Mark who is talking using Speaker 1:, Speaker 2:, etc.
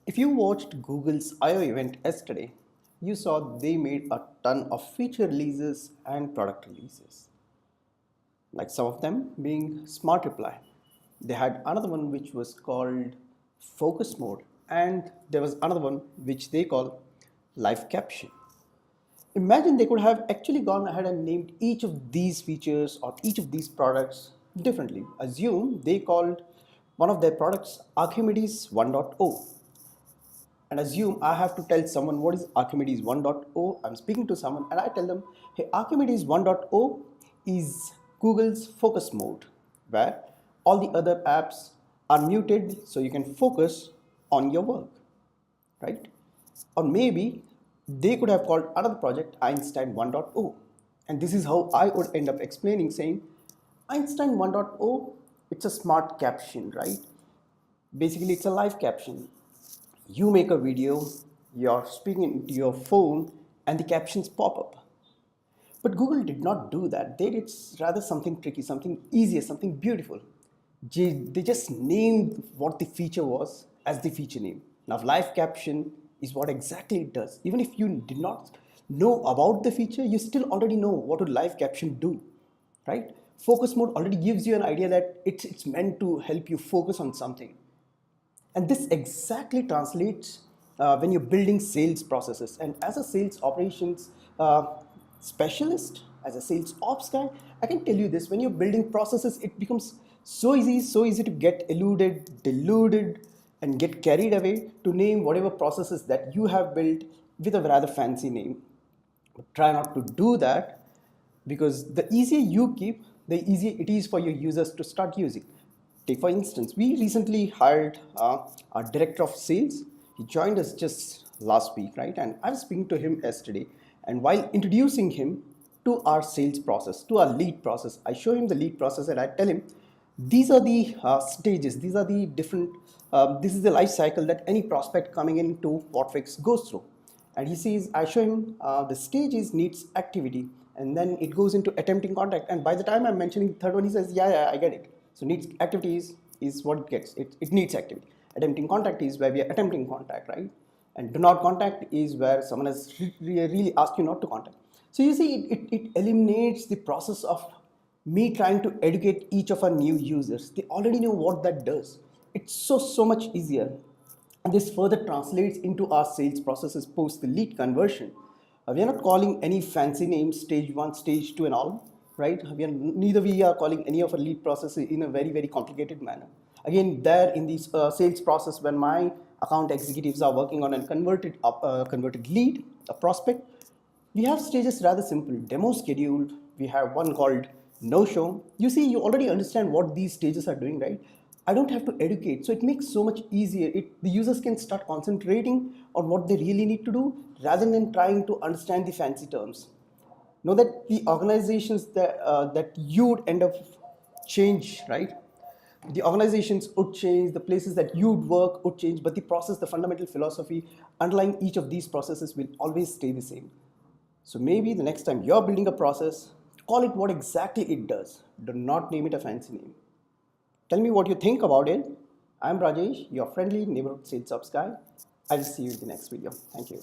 Speaker 1: If you watched Google's I/O event yesterday, you saw they made a ton of feature releases and product releases. Like some of them being Smart Reply. They had another one which was called Focus Mode, and there was another one which they call Live Caption. Imagine they could have actually gone ahead and named each of these features or each of these products differently. Assume they called one of their products Archimedes 1.0, and assume I have to tell someone what is Archimedes 1.0. I'm speaking to someone and I tell them, hey, Archimedes 1.0 is Google's focus mode, where all the other apps are muted so you can focus on your work, right? Or maybe they could have called another project Einstein 1.0. And this is how I would end up explaining, saying Einstein 1.0, it's a smart caption, right? Basically, it's a live caption. You make a video, you're speaking into your phone, and the captions pop up. But Google did not do that. They did rather something tricky, something easier, something beautiful. They just named what the feature was as the feature name. Now, live caption is what exactly it does. Even if you did not know about the feature, you still already know what would live caption do, right? Focus mode already gives you an idea that it's meant to help you focus on something. And this exactly translates when you're building sales processes. And as a sales operations specialist, as a sales ops guy, I can tell you this: when you're building processes, it becomes so easy to get eluded, deluded, and get carried away to name whatever processes that you have built with a rather fancy name. But try not to do that, because the easier you keep, the easier it is for your users to start using. Take for instance, we recently hired our director of sales. He joined us just last week, right? And I was speaking to him yesterday. And while introducing him to our sales process, to our lead process, I show him the lead process and I tell him, these are the stages, these are the different, this is the life cycle that any prospect coming into Whatfix goes through. And he sees, I show him the stage is needs activity, and then it goes into attempting contact. And by the time I'm mentioning the third one, he says, yeah, I get it. So needs activities is what it gets. It needs activity. Attempting contact is where we are attempting contact, right? And do not contact is where someone has really asked you not to contact. So you see, it eliminates the process of me trying to educate each of our new users. They already know what that does. It's so much easier. And this further translates into our sales processes post the lead conversion. We are not calling any fancy names, stage 1, stage 2 and all, right? Neither we are calling any of our lead processes in a very complicated manner. Again, there in this sales process, when my account executives are working on a converted lead, a prospect, we have stages rather simple. Demo scheduled, we have one called no show. You see, you already understand what these stages are doing, right? I don't have to educate, so it makes so much easier. The users can start concentrating on what they really need to do rather than trying to understand the fancy terms. Know that the organizations that you would end up change, right? The organizations would change, the places that you'd work would change, but the process, the fundamental philosophy underlying each of these processes will always stay the same. So maybe the next time you're building a process, call it what exactly it does. Do not name it a fancy name. Tell me what you think about it. I'm Rajesh, your friendly neighborhood sales ops guy. I will see you in the next video. Thank you.